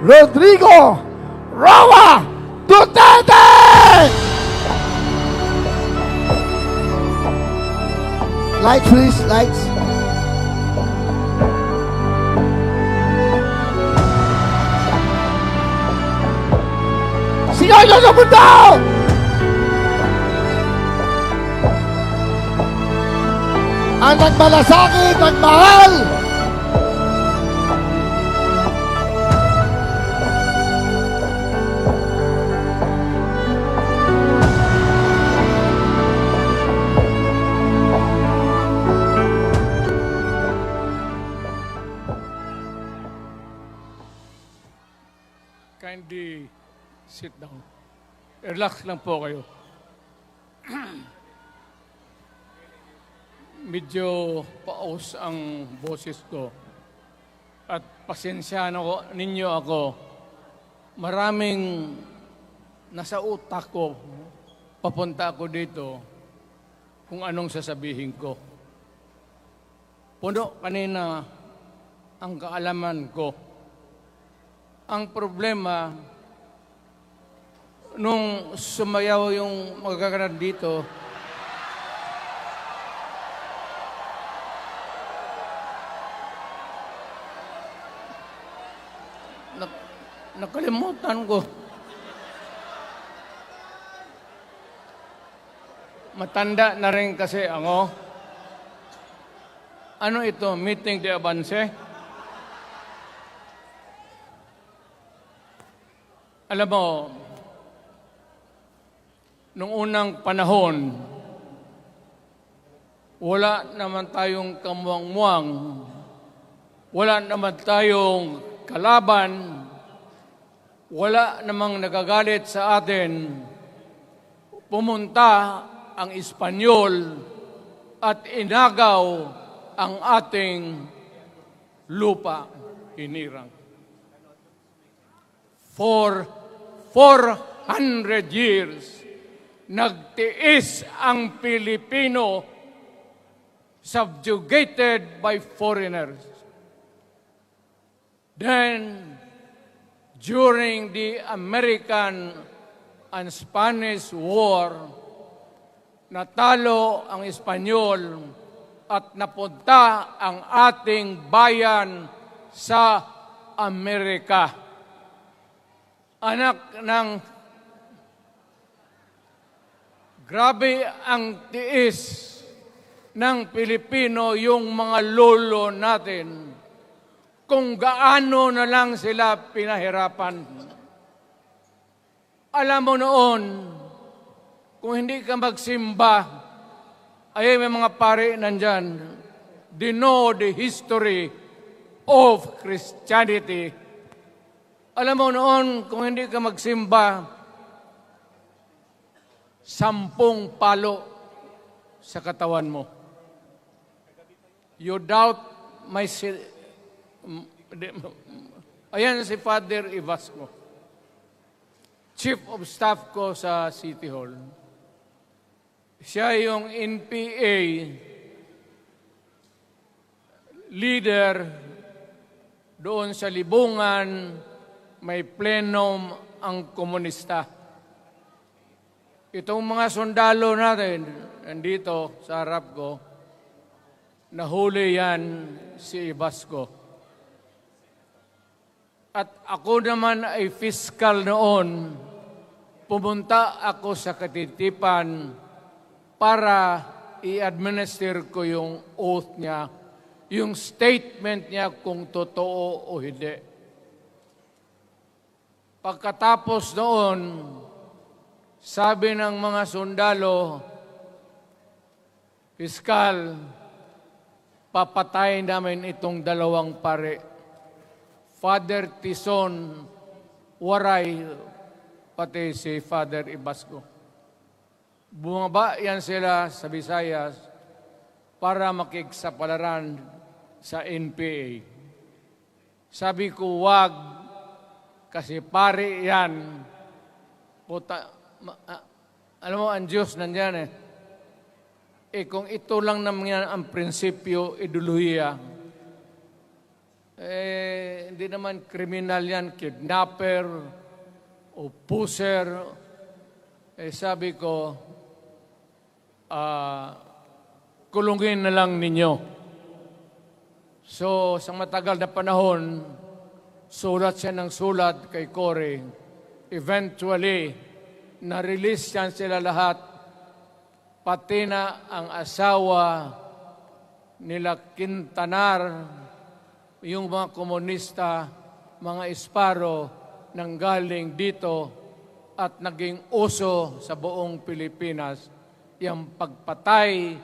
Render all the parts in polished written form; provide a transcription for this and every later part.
Rodrigo Roa Duterte! Lights, please, lights. Sino ito sa mundo? Ang nagmalasakit, nagmahal. Kindly sit down. Relax lang po kayo. Medyo paus ang boses ko. At pasensyahan ninyo ako. Maraming nasa utak ko. Papunta ako dito kung anong sasabihin ko. Puno kanina ang kaalaman ko. Ang problema, nung sumayaw yung magkakaroon dito, nakalimutan ko. Matanda na rin kasi ako. Ano ito? Meeting de Avance? Alam mo, nung unang panahon, wala naman tayong kamuang-muang, wala naman tayong kalaban, wala namang nagagalit sa atin. Pumunta ang Espanyol at inagaw ang ating lupa, hinirang. For 400 years, nagtiis ang Pilipino subjugated by foreigners. Then, during the American and Spanish War, natalo ang Espanyol at napunta ang ating bayan sa Amerika. Anak ng grabe ang tiis ng Pilipino, yung mga lolo natin, kung gaano na lang sila pinahirapan. Alam mo noon, kung hindi ka magsimba, ay may mga pare nandyan, they know the history of Christianity. Alam mo noon, kung hindi ka magsimba, 10 palo sa katawan mo. You doubt my... Ayan si Father Ibasco, Chief of Staff ko sa City Hall. Siya yung NPA leader doon sa Libungan. May plenum ang komunista. Itong mga sundalo natin, nandito sa harap ko, nahuli yan si Ibasco. At ako naman ay fiscal noon, pumunta ako sa Katitipan para i-administer ko yung oath niya, yung statement niya kung totoo o hindi. Pagkatapos noon, sabi ng mga sundalo, Piskal, papatayin namin itong 2 pare. Father Tison, Waray, pati si Father Ibasco. Bumaba yan sila sa Visayas para makiksapalaran sa NPA. Sabi ko, wag, kasi pare yan. Puta, alam mo, ang Diyos nandyan kung ito lang naman yan ang prinsipyo, ideolohiya, Hindi naman kriminal yan, kidnapper o pusher. Sabi ko, kulungin na lang ninyo. So, sa matagal na panahon, sulat siya ng sulat kay Cory. Eventually, na-release yan sila lahat, pati na ang asawa nila Quintanar, yung mga komunista, mga Esparo, nanggaling dito at naging uso sa buong Pilipinas, yung pagpatay.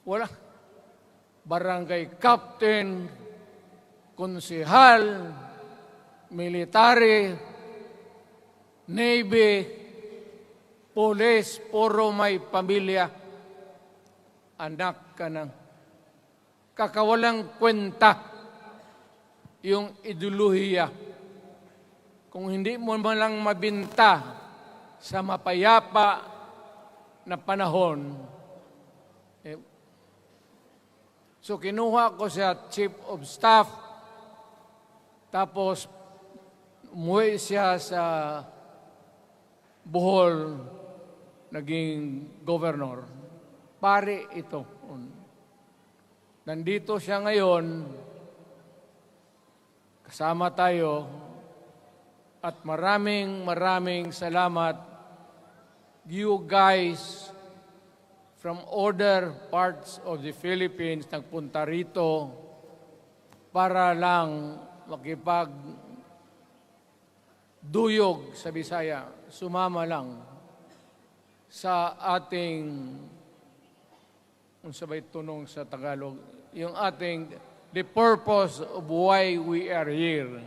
Wala. Barangay captain, konsehal, military, navy, police, puro may pamilya. Anak ka ng kakawalang kwenta yung ideolohiya. Kung hindi mo man lang mabinta sa mapayapa na panahon, so kinuha ko siya Chief of Staff, tapos umuwi siya sa Bohol, naging governor. Pare ito. Nandito siya ngayon, kasama tayo, at maraming salamat. You guys from other parts of the Philippines nagpunta rito para lang makipagduyog sa Bisaya. Sumama lang sa ating, kung sabay tunong sa Tagalog, yung ating, the purpose of why we are here.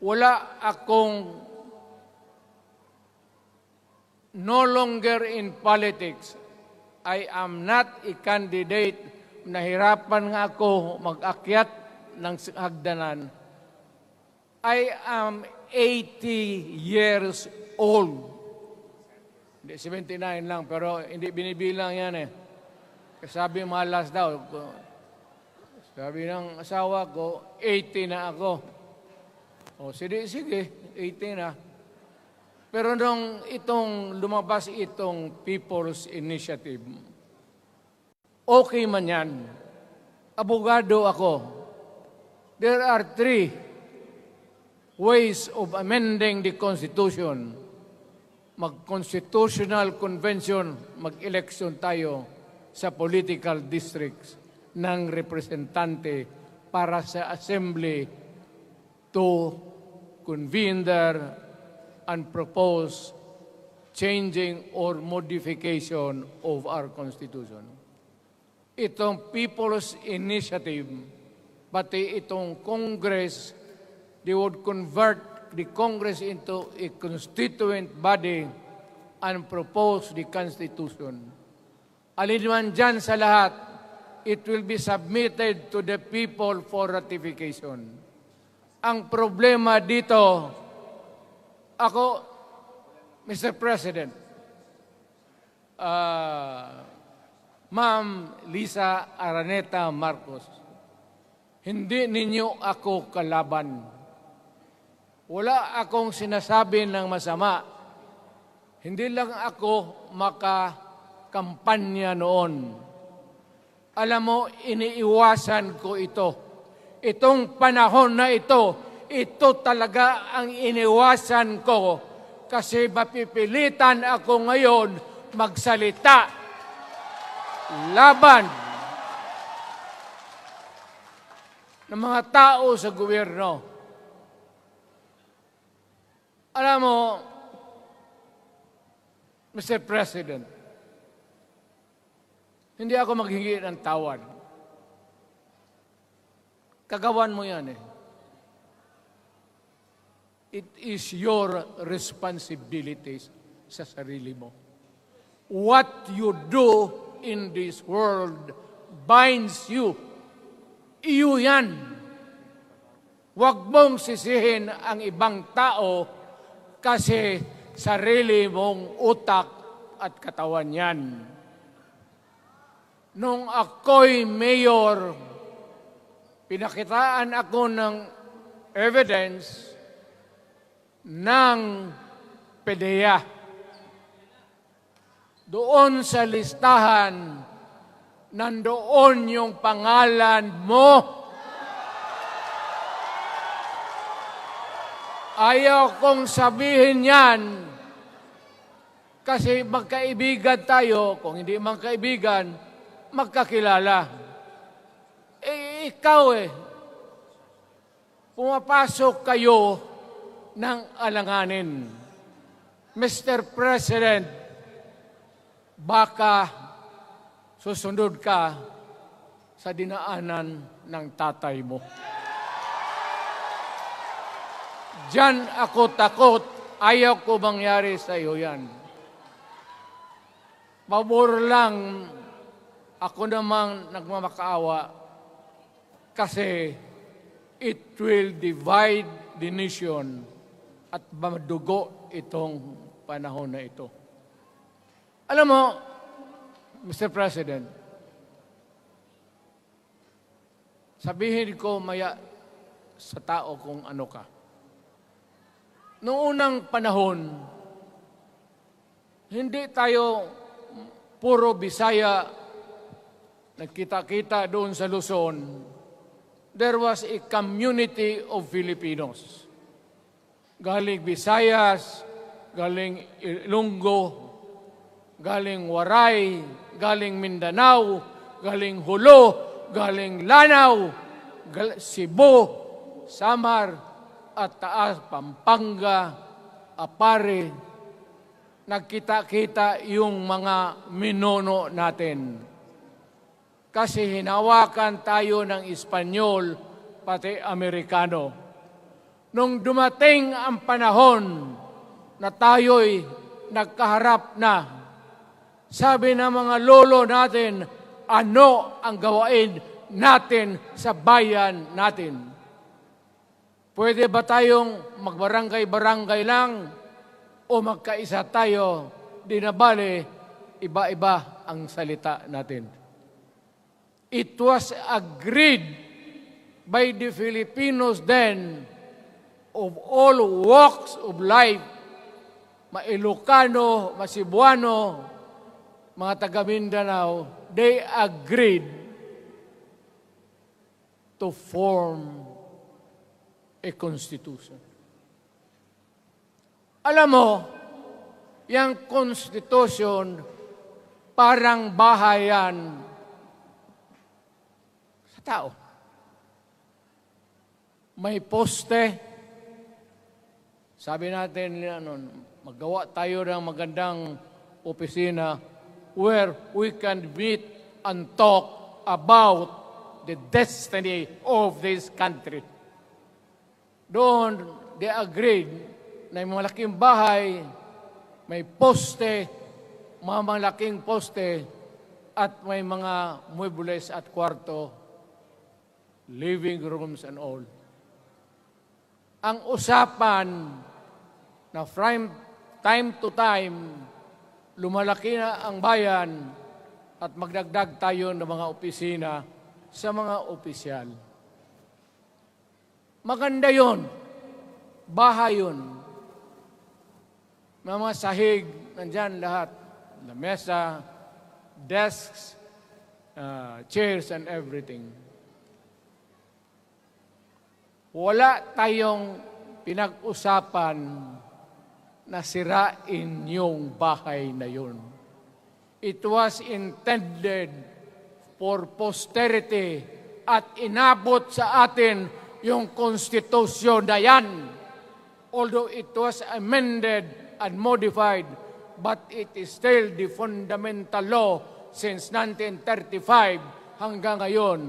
Wala akong, no longer in politics. I am not a candidate. Nahirapan nga ako mag-akyat ng hagdanan. I am 80 years old. Hindi, 79 lang, pero hindi binibilang yan eh. Sabi malas daw. Sabi ng asawa ko, 80 na ako. O, sige, 80 na. Pero nung lumabas itong People's Initiative, okay man yan. Abogado ako. There are 3 ways of amending the Constitution. Mag-constitutional convention, mag-election tayo sa political districts ng representante para sa assembly to convene there and propose changing or modification of our Constitution. Itong People's Initiative, pati itong Congress, they would convert the Congress into a constituent body and propose the Constitution. Alin man dyan sa lahat, it will be submitted to the people for ratification. Ang problema dito, ako, Mr. President, Ma'am Lisa Araneta Marcos, hindi ninyo ako kalaban. Wala akong sinasabi ng masama. Hindi lang ako makakampanya noon. Alam mo, iniiwasan ko ito. Itong panahon na ito talaga ang iniwasan ko kasi mapipilitan ako ngayon magsalita laban ng mga tao sa gobyerno. Alam mo, Mr. President, hindi ako maghingi ng tawad. Kagawan mo yan eh. It is your responsibilities sa sarili mo. What you do in this world binds you. Iyo yan. Huwag mong sisihin ang ibang tao kasi sarili mong utak at katawan yan. Nung ako'y mayor pinakitaan ako ng evidence ng PDEA. Doon sa listahan, nandoon yung pangalan mo. Ayaw kong sabihin yan kasi magkaibigan tayo. Kung hindi magkaibigan, magkakilala. Ikaw pumapasok kayo ng alanganin. Mr. President, baka susunod ka sa dinaanan ng tatay mo. Diyan ako takot. Ayaw ko mangyari sa iyo yan. Pabor lang, ako namang nagmamakaawa kasi it will divide the nation at madugo itong panahon na ito. Alam mo, Mr. President, sabihin ko maya sa tao kung ano ka. Noong unang panahon, hindi tayo puro Bisaya, nagkita-kita doon sa Luzon. There was a community of Filipinos. Galing Visayas, galing Ilonggo, galing Waray, galing Mindanao, galing Hulo, galing Lanao, Cebu, Samar, at Taas, Pampanga, Apare. Nagkita-kita yung mga minono natin. Kasi hinawakan tayo ng Espanyol, pati Amerikano. Nung dumating ang panahon na tayo'y nagkaharap na, sabi ng mga lolo natin, ano ang gawain natin sa bayan natin? Pwede ba tayong magbarangay-barangay lang o magkaisa tayo? Di na bale, iba-iba ang salita natin. It was agreed by the Filipinos then of all walks of life, Ma-Ilocano, Ma-Cebuano, mga taga Mindanao, they agreed to form a constitution. Alam mo, yung constitution parang bahayan sa tao. May poste. Sabi natin, maggawa tayo ng magandang opisina where we can meet and talk about the destiny of this country. Doon, they agreed na may malaking bahay, may poste, mga malaking poste, at may mga muebles at kwarto, living rooms and all. Ang usapan na from time to time, lumalaki na ang bayan at magdagdag tayo ng mga opisina sa mga opisyal. Maganda yun. Bahay yun. Mga sahig, nandyan lahat. Lamesa, desks, chairs, and everything. Wala tayong pinag-usapan na sirain yung bahay na yun. It was intended for posterity at inabot sa atin yung konstitusyon na yan. Although it was amended and modified, but it is still the fundamental law since 1935 hanggang ngayon.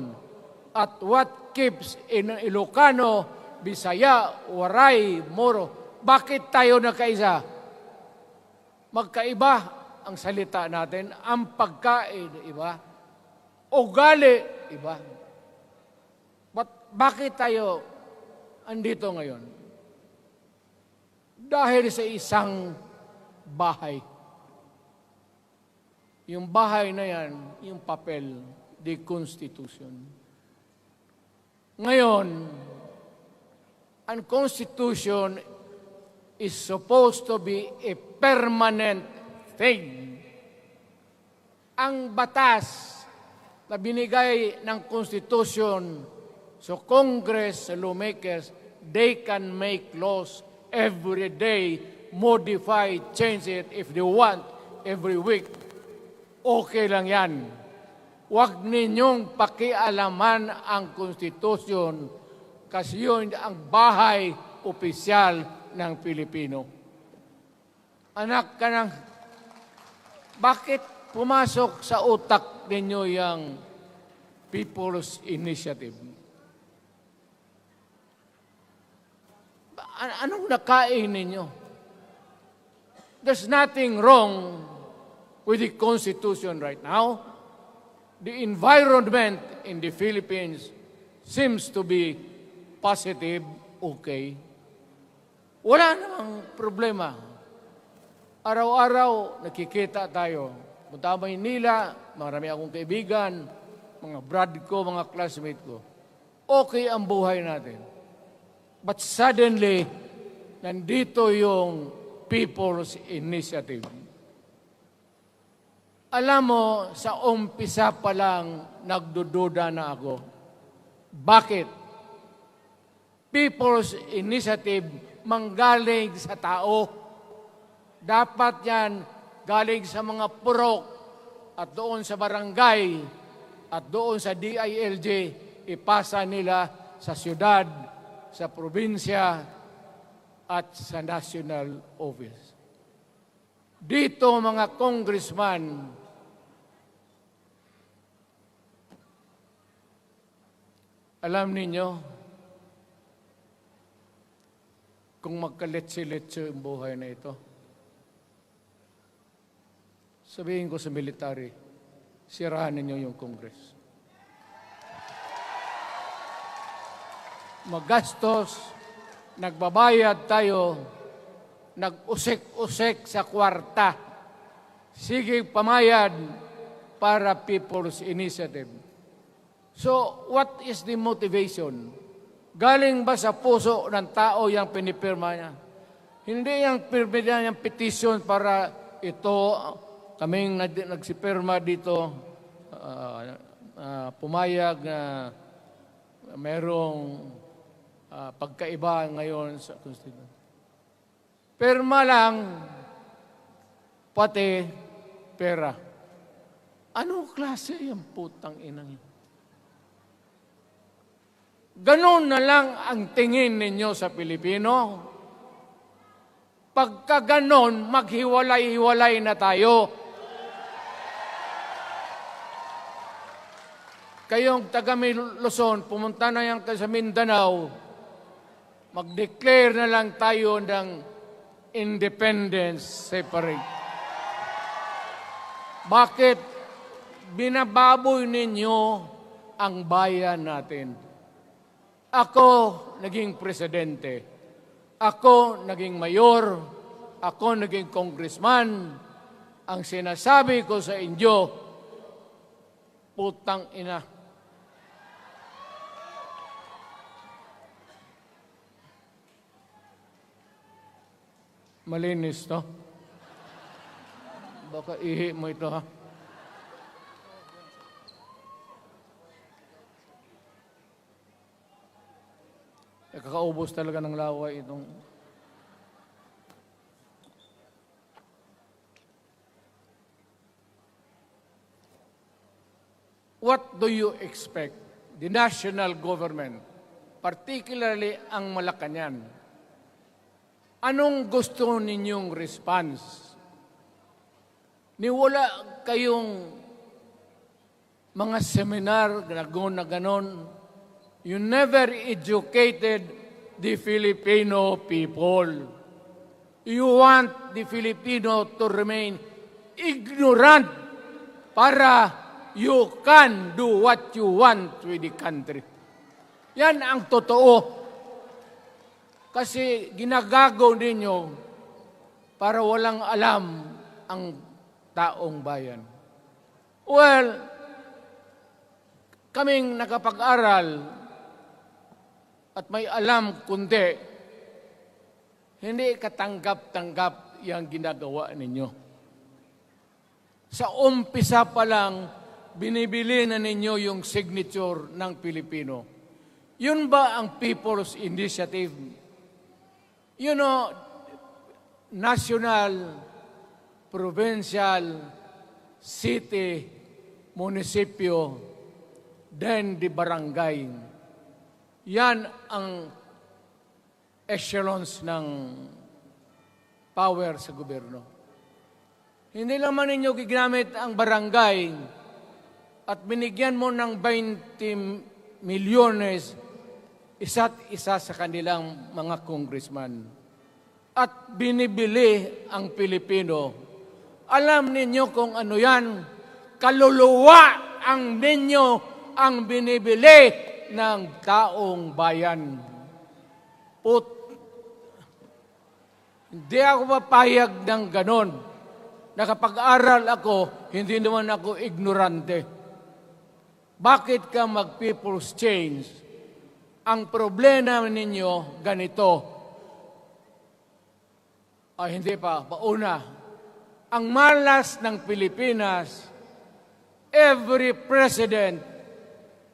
At what keeps in Ilocano, Bisaya, Waray, Moro, bakit tayo nagkaisa? Magkaiba ang salita natin, ang pagkain, iba. Ugali, iba. Bakit tayo andito ngayon? Dahil sa isang bahay. Yung bahay na yan, yung papel, the Constitution. Ngayon, ang Constitution is supposed to be a permanent thing. Ang batas na binigay ng Constitution sa Congress, sa lawmakers, they can make laws every day, modify, change it if they want, every week. Okay lang yan. Huwag ninyong pakialaman ang Constitution kasi yun ang bahay opisyal ng Pilipino. Anak ka ng, bakit pumasok sa utak ninyo yung People's Initiative? Anong nakain ninyo? There's nothing wrong with the Constitution right now. The environment in the Philippines seems to be positive, okay. Wala namang problema. Araw-araw, nakikita tayo. Punta Maynila, marami akong kaibigan, mga brad ko, mga classmate ko. Okay ang buhay natin. But suddenly, nandito yung People's Initiative. Alam mo, sa umpisa pa lang, nagdududa na ako. Bakit? People's Initiative manggaling sa tao. Dapat yan galing sa mga purok at doon sa barangay at doon sa DILG, ipasa nila sa syudad, sa probinsya at sa national office. Dito mga congressman, alam ninyo, kung magkaletse-letse ang buhay na ito, sabihin ko sa military, sirahan ninyo yung Congress. Magastos, nagbabayad tayo, nag-usek-usek sa kwarta. Sige pamayad para People's Initiative. So, what is the motivation? Galing ba sa puso ng tao yung pinipirma niya? Hindi yung pirma niya yung petition para ito, kaming nagsipirma dito, pumayag na merong pagkaiba ngayon sa Constitution. Pirma lang, pati pera. Anong klase yung putang inang yun? Ganon na lang ang tingin ninyo sa Pilipino. Pagka ganon, maghiwalay-hiwalay na tayo. Kayong taga Luzon, pumunta na yan sa Mindanao, mag-declare na lang tayo ng independence separate. Bakit binababoy ninyo ang bayan natin? Ako naging presidente. Ako naging mayor. Ako naging congressman. Ang sinasabi ko sa inyo, putang ina. Malinis to. Baka ihi mo ito ha. Kakaubos talaga ng laway itong... What do you expect? The national government, particularly ang Malacanang, anong gusto ninyong response? Niwala kayong mga seminar na ganon. You never educated the Filipino people. You want the Filipino to remain ignorant para you can do what you want with the country. Yan ang totoo. Kasi ginagago ninyo para walang alam ang taong bayan. Well, kaming nakapag-aral, at may alam kundi hindi katanggap-tanggap yung ginagawa ninyo. Sa umpisa pa lang, binibili na ninyo yung signature ng Pilipino. Yun ba ang People's Initiative? You know, national, provincial, city, munisipyo, then the barangay. Yan ang echelons ng power sa gobyerno. Hindi naman ninyo gigamit ang barangay at binigyan mo ng 20 milyones isa't isa sa kanilang mga congressman. At binibili ang Pilipino. Alam ninyo kung ano yan? Kaluluwa ang ninyo ang binibili ng taong bayan. Hindi ako papayag ng ganon. Nakapag-aral ako, hindi naman ako ignorante. Bakit ka mag-people's change? Ang problema ninyo, ganito. Hindi pa, pauna. Ang malas ng Pilipinas, every president,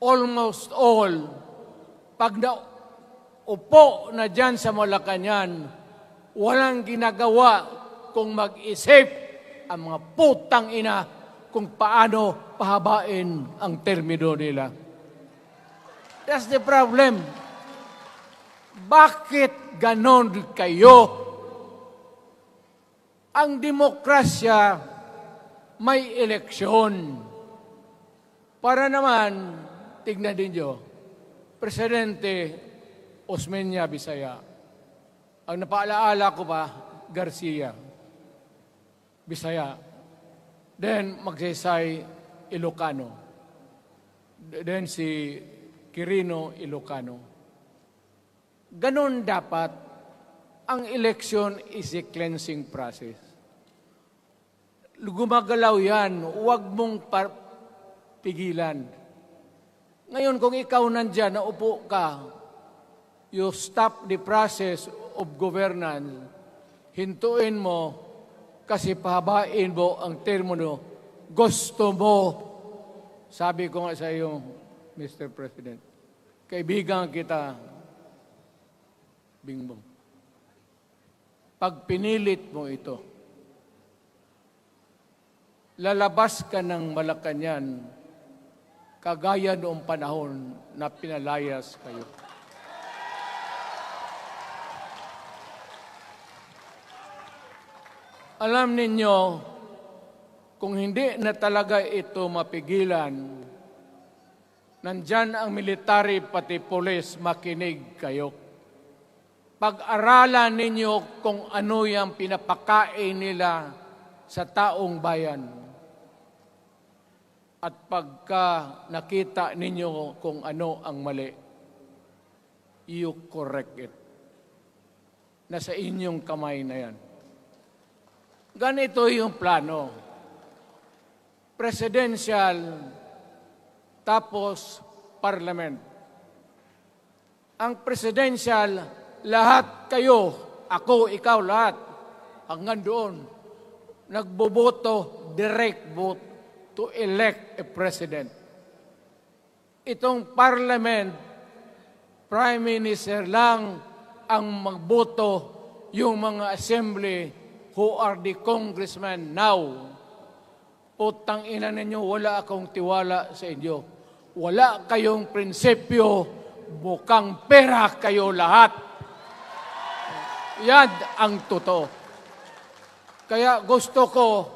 almost all, pag naupo na dyan sa Malacanang, walang ginagawa kung mag-isip ang mga putang ina kung paano pahabain ang termino nila. That's the problem. Bakit ganon kayo? Ang demokrasya may eleksyon. Para naman, tignan ninyo, Presidente Osmeña Bisaya. Ang napaalaala ko pa, Garcia Bisaya. Then Magsaysay Ilocano. Then si Quirino Ilocano. Ganon dapat. Ang election is a cleansing process. Gumagalaw yan. Huwag mong pigilan. Ngayon, kung ikaw nandyan, naupo ka, you stop the process of governance, hintuin mo, kasi pahabain mo ang termino, gusto mo. Sabi ko nga sa iyo, Mr. President, kaibigan kita, Bingbong. Pag pinilit mo ito, lalabas ka ng Malacanang kagaya noong panahon na pinalayas kayo. Alam ninyo, kung hindi na talaga ito mapigilan, nandyan ang military pati polis, makinig kayo. Pag-aralan ninyo kung ano yung pinapakain nila sa taong bayan. At pagka nakita ninyo kung ano ang mali, you correct it. Nasa inyong kamay na yan. Ganito yung plano. Presidential, tapos parliament. Ang presidential, lahat kayo, ako, ikaw, lahat, hanggang doon, nagboboto, direct vote to elect a president. Itong parliament, prime minister lang ang magboto, yung mga assembly who are the congressmen now. Putang ina ninyo, wala akong tiwala sa inyo. Wala kayong prinsipyo, bukang pera kayo lahat. Yan ang totoo. Kaya gusto ko,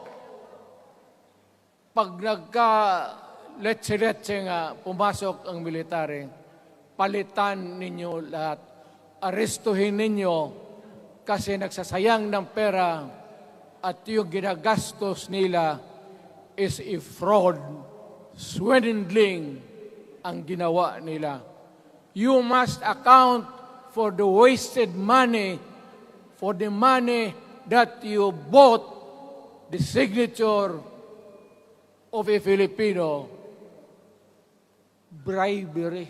pag nagka-letse-letse nga, pumasok ang military, palitan ninyo lahat. Arestuhin ninyo kasi nagsasayang ng pera at yung ginagastos nila is a fraud, swindling ang ginawa nila. You must account for the wasted money, for the money that you bought the signature of a Filipino. Bribery.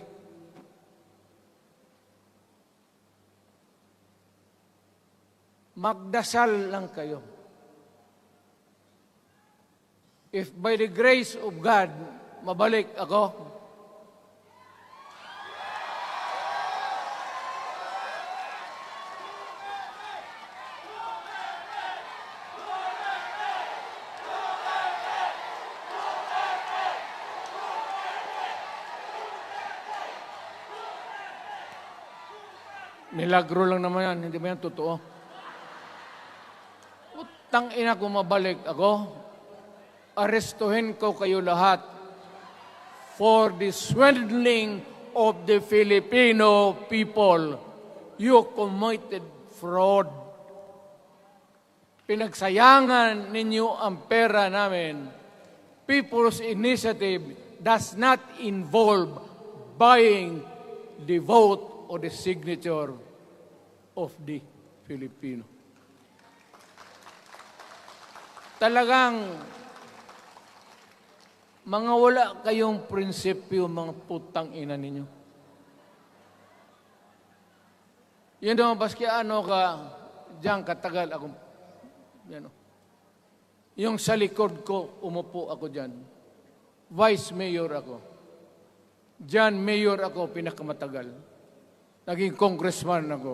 magdasal lang kayo. If by the grace of God, mabalik ako, milagro lang naman yan, hindi ba yan totoo? Utang ina ko mabalik ako, arestuhin ko kayo lahat for the swindling of the Filipino people. You committed fraud. Pinagsayangan ninyo ang pera namin. People's Initiative does not involve buying the vote or the signature of the Filipino. Talagang mga wala kayong prinsipyo, mga putang ina ninyo. Yun naman, baski ano ka, diyan katagal ako, yan o. Yung sa likod ko, umupo ako diyan. Vice Mayor ako. Diyan, Mayor ako, pinakamatagal. Naging congressman ako.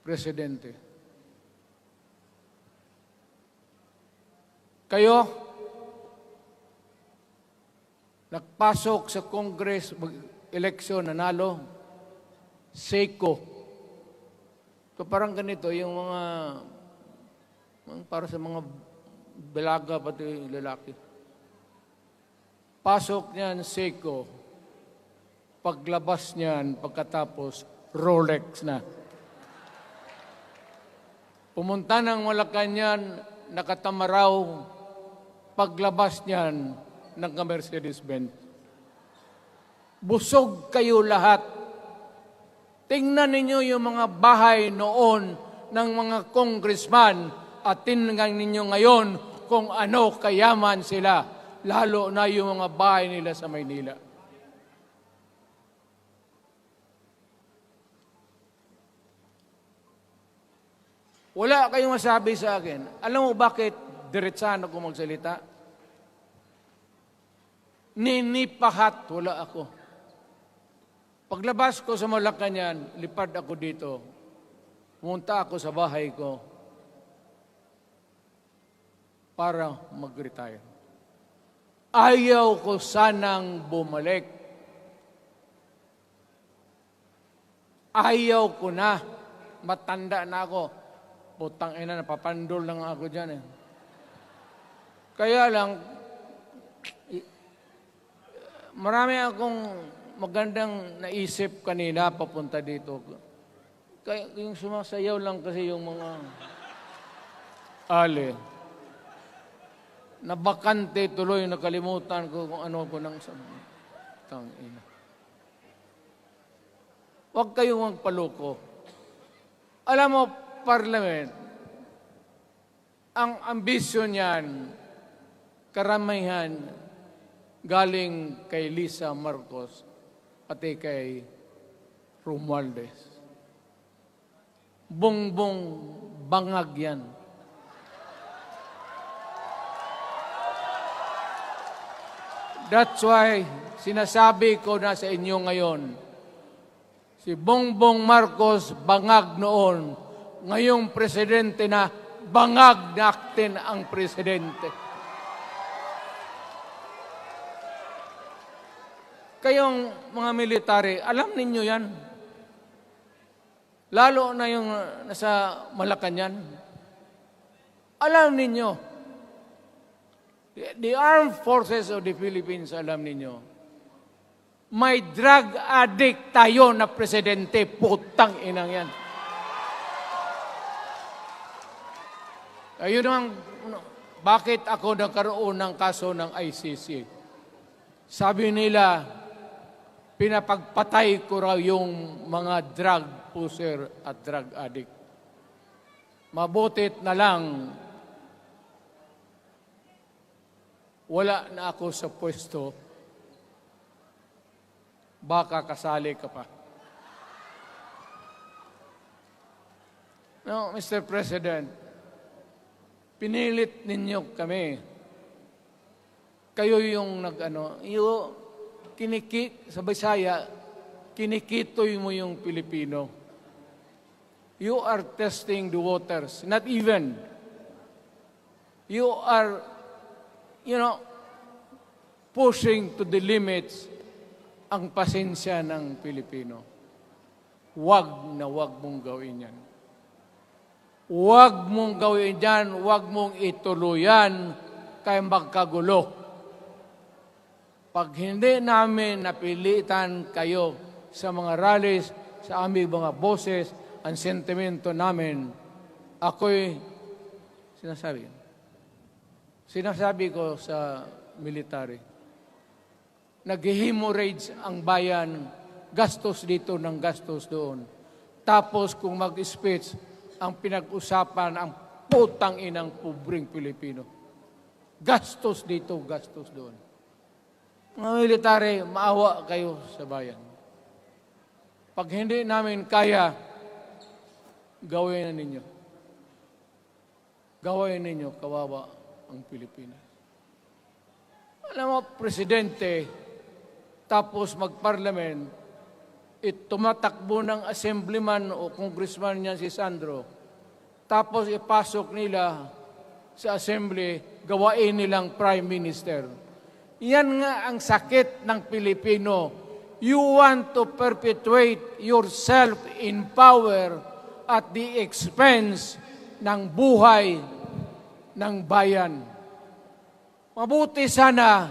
Presidente. Kayo, nagpasok sa Congress, eleksyon, nanalo, SECO. So parang ganito, yung mga, para sa mga balaga, pati lalaki. Pasok niyan, SECO. Paglabas niyan, pagkatapos, Rolex na. Pumunta ng Malacanang, nakatamaraw, paglabas niyan, ng Mercedes-Benz. Busog kayo lahat. Tingnan ninyo yung mga bahay noon ng mga congressman at tingnan ninyo ngayon kung ano kayaman sila, lalo na yung mga bahay nila sa Maynila. Wala kayong masabi sa akin. Alam mo bakit diretsahan ako magsalita? Ninipahat, wala ako. Paglabas ko sa Malacanang, lipad ako dito. Pumunta ako sa bahay ko para mag-retire. Ayaw ko sanang bumalik. Ayaw ko na. Matanda na ako. Putang ina, napapandol lang ako dyan eh. Kaya lang, marami akong magandang naisip kanina papunta dito. Kaya yung sumasayaw lang kasi yung mga ale. Nabakante tuloy, nakalimutan ko kung ano ko nang tangina. Huwag kayong magpaloko. Alam mo, Parliament, ang ambisyon niyan, karamihan, galing kay Lisa Marcos pati kay Romualdez. Bongbong bangag yan. That's why sinasabi ko na sa inyo ngayon, si Bongbong Marcos bangag noon, ngayong presidente na, bangag natin ang presidente. Kayong mga military, alam ninyo yan. Lalo na yung nasa Malacanang. Alam ninyo. The Armed Forces of the Philippines, alam ninyo. May drug addict tayo na presidente. Putang inang yan. Ayun ang, bakit ako nagkaroon ng kaso ng ICC? Sabi nila, pinapagpatay ko raw yung mga drug user at drug addict. Mabutit na lang, wala na ako sa pwesto, baka kasali ka pa. No, Mr. President, pinilit ninyo kami. Kayo yung sa Bisaya, kinikitoy mo yung Pilipino. You are testing the waters. Not even. You are, pushing to the limits ang pasensya ng Pilipino. Wag na wag mong gawin yan. Wag mong gawin yan, wag mong ituluyan kaya magkagulo. Pag hindi namin napilitan kayo sa mga rallies, sa aming mga boses, ang sentimento namin, ako'y sinasabi ko sa military, nag-hemorrhage ang bayan, gastos dito ng gastos doon. Tapos kung mag-speech, ang pinag-usapan ang putang inang pobreng Pilipino. Gastos dito, gastos doon. Mga military, maawa kayo sa bayan. Pag hindi namin kaya, gawin na ninyo. Gawin ninyo, kawawa ang Pilipinas. Alam mo, Presidente, tapos mag-parliament, tumatakbo ng assemblyman o congressman niya si Sandro, tapos ipasok nila sa assembly, gawain nilang prime minister. Yan nga ang sakit ng Pilipino. You want to perpetuate yourself in power at the expense ng buhay ng bayan. Mabuti sana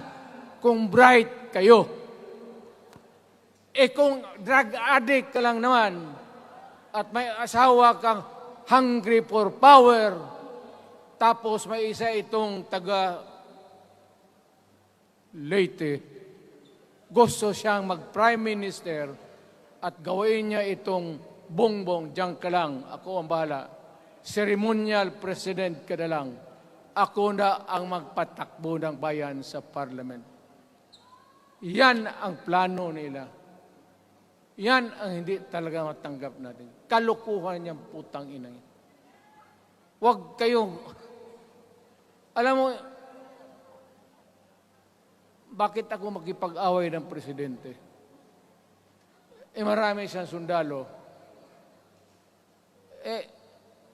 kung bright kayo. Kung drug addict ka lang naman at may asawa kang hungry for power, tapos may isa itong taga Leyte, gusto siyang mag-prime minister at gawin niya itong bongbong, diyan ka lang, ako ang bahala. Ceremonial president ka na lang. Ako na ang magpatakbo ng bayan sa parliament. Yan ang plano nila. Yan ang hindi talaga matanggap natin. Kalukuhan niyang putang ina. Huwag kayong, alam mo, bakit ako makipag-away ng presidente? Marami siyang sundalo.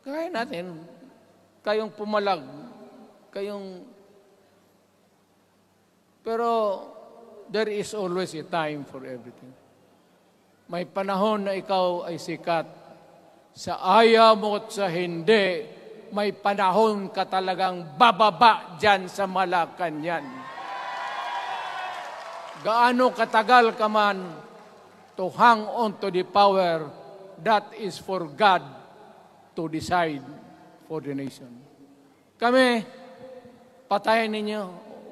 Kaya natin, kayong pumalag, pero there is always a time for everything. May panahon na ikaw ay sikat. Sa ayaw mo at sa hindi, may panahon ka talagang bababa dyan sa Malacanang. Gaano katagal ka man to hang on to the power, that is for God to decide for the nation. Kami, patayin ninyo,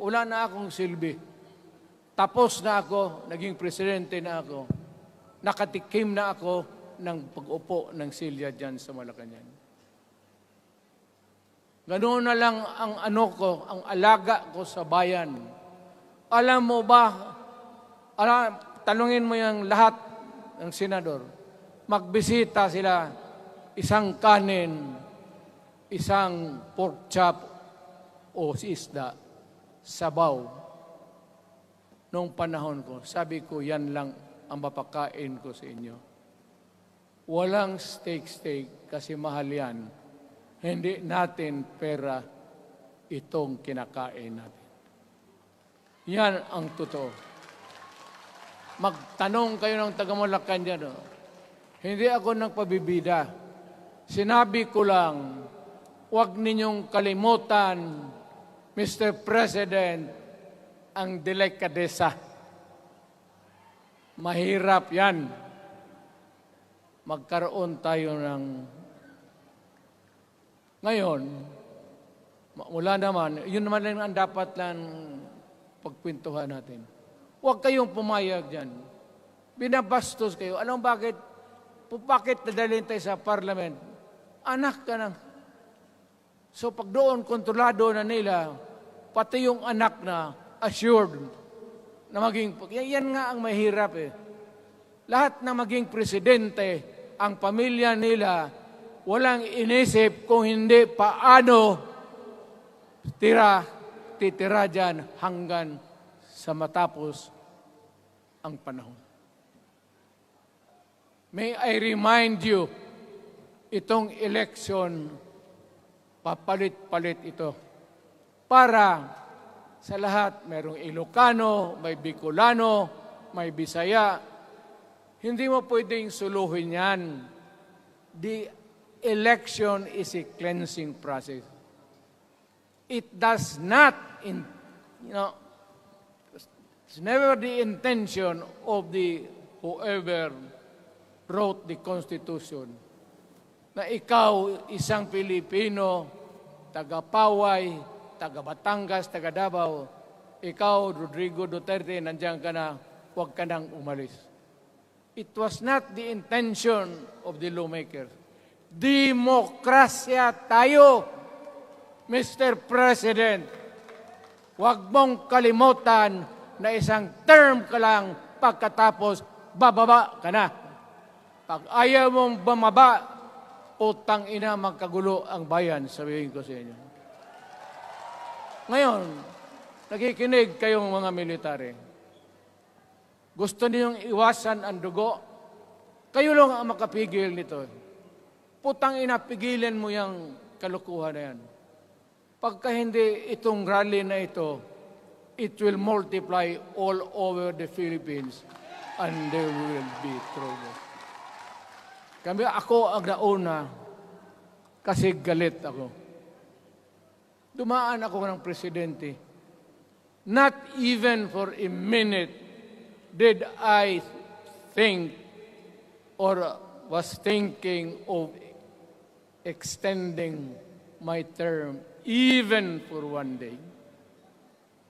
wala na akong silbi. Tapos na ako, naging presidente na ako. Nakatikim na ako ng pag-upo ng silya dyan sa Malacanang. Ganoon na lang ang ang alaga ko sa bayan. Alam mo ba, tanungin mo yung lahat ng senador, magbisita sila, isang kanin, isang pork chop o isda, sabaw. Noong panahon ko, sabi ko, yan lang ang mapakain ko sa inyo. Walang steak kasi mahal yan. Hindi natin pera itong kinakain natin. Yan ang totoo. Magtanong kayo ng taga-Malacan dyan. Hindi ako nagpabibida. Sinabi ko lang, huwag ninyong kalimutan, Mr. President, ang delikadesa. Mahirap yan. Magkaroon tayo ng... Ngayon, wala naman, yun naman lang ang dapat lang pagkwentuhan natin. Huwag kayong pumayag dyan. Binabastos kayo. Alam bakit? Bakit nadalhin tayo sa parliament? Anak ka na. So pag doon, kontrolado na nila, pati yung anak na assured na maging... Yan nga ang mahirap eh. Lahat na maging presidente, ang pamilya nila, walang inisip kung hindi paano titira dyan hanggang sa matapos ang panahon. May I remind you, itong election, papalit-palit ito. Para sa lahat, mayroong Ilocano, may Bicolano, may Bisaya. Hindi mo pwedeng suluhin yan. The election is a cleansing process. It does not, it's never the intention of the whoever wrote the Constitution na ikaw, isang Pilipino, taga-Paway, taga-Batangas, taga-Davao, ikaw, Rodrigo Duterte, nandiyan ka na, huwag ka nang umalis. It was not the intention of the lawmakers. Demokrasya tayo, Mr. President. Huwag mong kalimutan na isang term ka lang pagkatapos bababa ka na. Pag ayaw mong bumaba, utang ina magkagulo ang bayan, sabihin ko sa inyo. Ngayon, nakikinig kayong mga military. Gusto niyong iwasan ang dugo? Kayo lang ang makapigil nito. Putang ina, pigilan mo yung kalukuhan na yan. Pagka hindi itong rally na ito, it will multiply all over the Philippines and there will be trouble. Ako ang nauna kasi galit ako. Dumaan ako ng presidente. Not even for a minute did I think or was thinking of extending my term even for one day.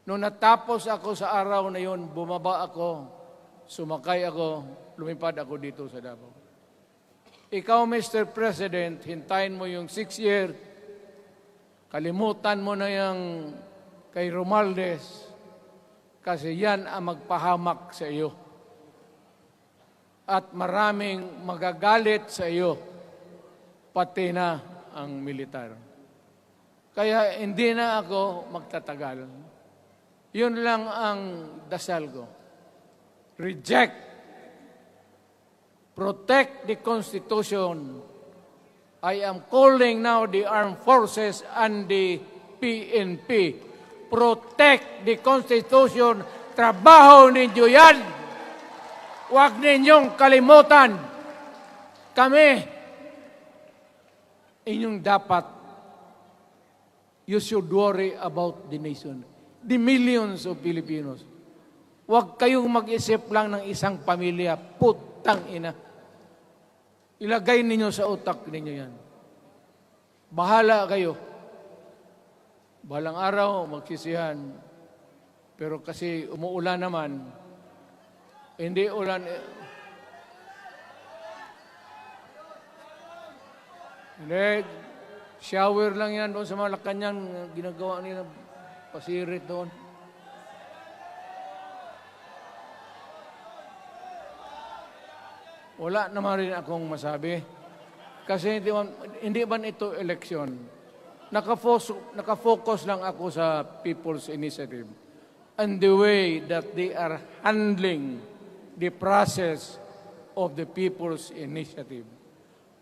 Nung natapos ako sa araw na yon, bumaba ako, sumakay ako, lumipad ako dito sa Davao. Ikaw, Mr. President, hintayin mo yung 6 year, kalimutan mo na yung kay Romualdez, kasi yan ang magpahamak sa iyo. At maraming magagalit sa iyo, pati na ang militar. Kaya hindi na ako magtatagal. Yun lang ang dasal ko. Reject. Protect the Constitution. I am calling now the armed forces and the PNP. Protect the Constitution. Trabaho ninyo yan. Huwag ninyong kalimutan. Kami, inyong dapat, you should worry about the nation. The millions of Filipinos. Huwag kayong mag-isip lang ng isang pamilya. Putang ina. Ilagay ninyo sa utak ninyo yan. Bahala kayo. Balang araw, magsisihan. Pero kasi umuulan naman, hindi ulan. Hindi, shower lang yan doon sa Malacanang, ginagawa nila, pasirit doon. Wala naman rin akong masabi. Kasi hindi man ito eleksyon. Nakafocus lang ako sa People's Initiative and the way that they are handling the process of the People's Initiative.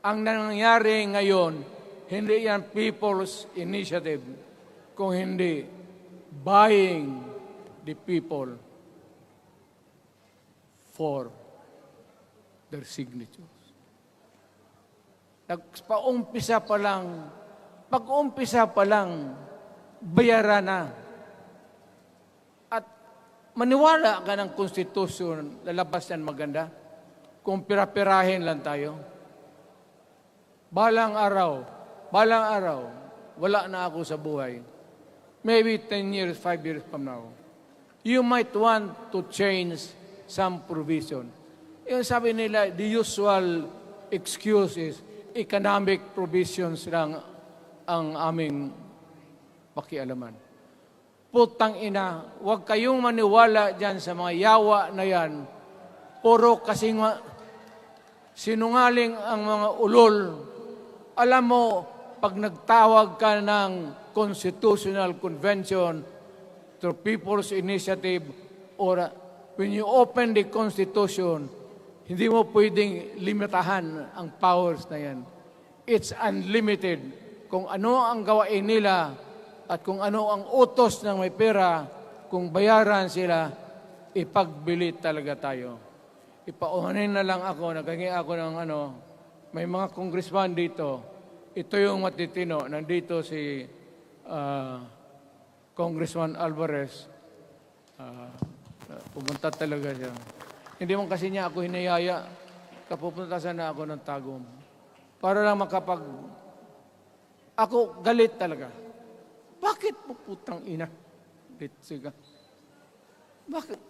Ang nangyayari ngayon, hindi yan People's Initiative, kung hindi buying the people for their signatures. Pag-umpisa pa lang, bayaran na. At maniwala ka ng konstitusyon, lalabas yan maganda. Kung pira-pirahin lang tayo. Balang araw, wala na ako sa buhay. Maybe 10 years, 5 years from now. You might want to change some provision. Yung sabi nila, the usual excuse is economic provisions lang ang aming pakialaman. Putang ina, huwag kayong maniwala dyan sa mga yawa na yan. Puro kasi sinungaling ang mga ulol Alam mo, pag nagtawag ka ng Constitutional Convention through People's Initiative or when you open the Constitution, hindi mo pwedeng limitahan ang powers na yan. It's unlimited. Kung ano ang gawain nila at kung ano ang utos ng may pera, kung bayaran sila, ipagbili talaga tayo. Ipauhanin na lang ako, naghangi ako ng may mga congressman dito. Ito yung matitino. Nandito si Congressman Alvarez. Pumunta talaga siya. Hindi mo kasi niya ako hinayaya. Kapupunta sana ako ng Tagum. Para lang ako galit talaga. Bakit po putang ina? Siga. Bakit?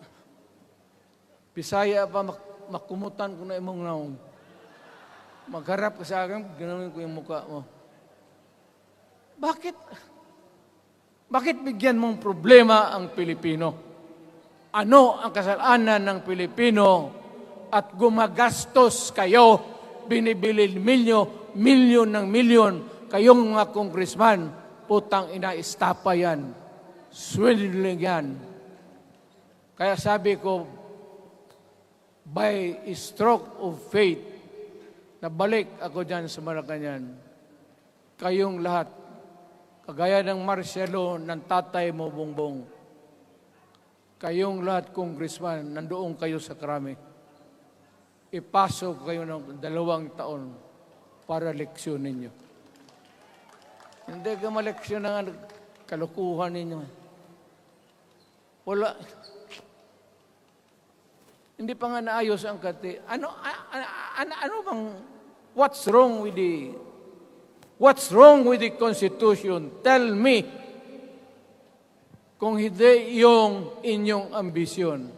Bisaya pa makumutan ko na imong naong. Magharap ka sa akin, ganoon ko yung mukha mo. Bakit? Bakit bigyan mong problema ang Pilipino? Ano ang kasalanan ng Pilipino at gumagastos kayo, binibili milyon ng milyon, kayong mga congressman, putang ina, istapa yan. Swindling yan. Kaya sabi ko, by a stroke of faith, nabalik ako dyan sa Malacanang. Kayong lahat, kagaya ng Marcelo, ng tatay mo, Bongbong, kayong lahat, congressman, nandoon kayo sa Krami. Ipasok kayo ng 2 taon para leksyon ninyo. Hindi ka maleksyon ng kalukuhan ninyo. Wala. Hindi pa nga naayos ang kati. Ano bang, what's wrong with the Constitution? Tell me. Kung hindi yung inyong ambisyon.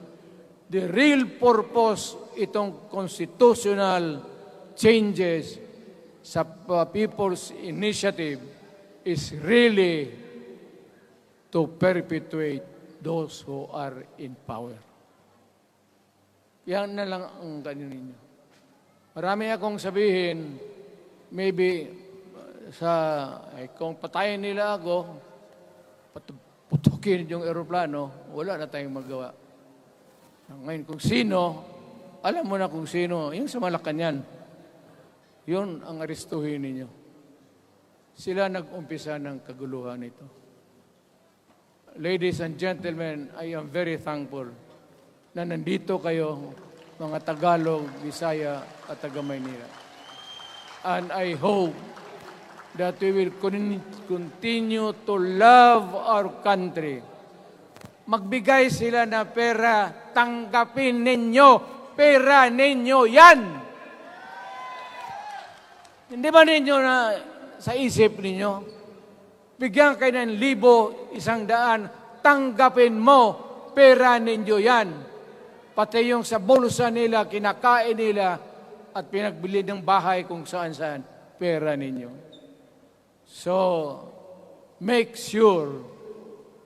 The real purpose itong constitutional changes sa People's Initiative is really to perpetuate those who are in power. Yan na lang ang ganyan ninyo. Marami akong sabihin, maybe kung patayin nila ako, putukin yung eroplano, wala na tayong magawa. Ngayon, kung sino, alam mo na kung sino, yung sa Malacanang, yun ang aristuhin ninyo. Sila nag-umpisa ng kaguluhan ito. Ladies and gentlemen, I am very thankful na nandito kayo, mga Tagalog, Bisaya, at taga-Maynila. And I hope that we will continue to love our country. Magbigay sila na pera, tanggapin ninyo, pera ninyo yan. Hindi ba ninyo na sa isip ninyo? Bigyan kayo ng 1,000, 100, tanggapin mo, pera ninyo yan. Pati yung sa bulsa nila, kinakain nila, at pinagbili ng bahay kung saan-saan, pera ninyo. So, make sure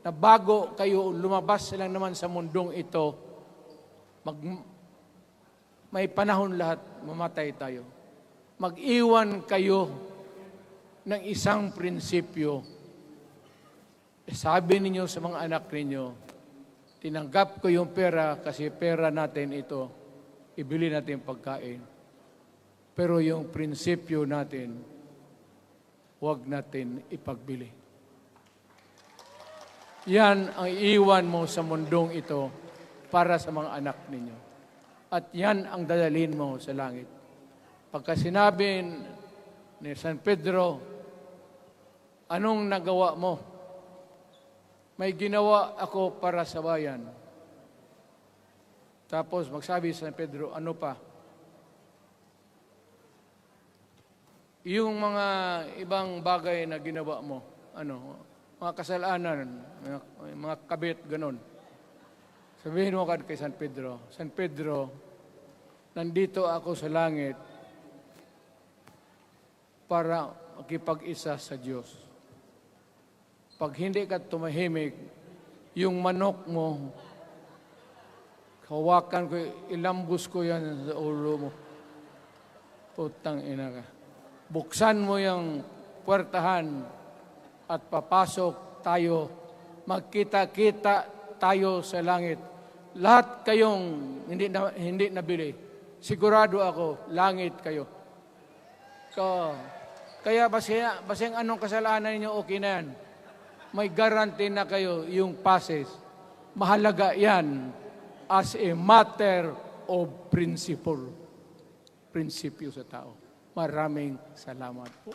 na bago kayo lumabas lang naman sa mundong ito, may panahon lahat, mamatay tayo. Mag-iwan kayo ng isang prinsipyo. Sabi ninyo sa mga anak ninyo, tinanggap ko yung pera kasi pera natin ito, ibili natin pagkain. Pero yung prinsipyo natin, huwag natin ipagbili. Yan ang iiwan mo sa mundong ito para sa mga anak ninyo. At yan ang dadalhin mo sa langit. Pagka sinabi ni San Pedro, anong nagawa mo? May ginawa ako para sa bayan. Tapos magsabi San Pedro, ano pa? Yung mga ibang bagay na ginawa mo, mga kasalanan, mga kabit, ganon. Sabihin mo kay San Pedro, nandito ako sa langit para makipag-isa sa Diyos. Pag hindi ka tumahimik, yung manok mo, hawakan ko, ilambos ko yan sa ulo mo. Putang ina ka. buksan mo yung puwertahan at papasok tayo, magkita-kita tayo sa langit. Lahat kayong hindi nabili, sigurado ako, langit kayo. Kaya basing anong kasalanan ninyo, okay na yan. May guarantee na kayo yung passes. Mahalaga yan as a matter of principle. Prinsipyo sa tao. Maraming salamat po.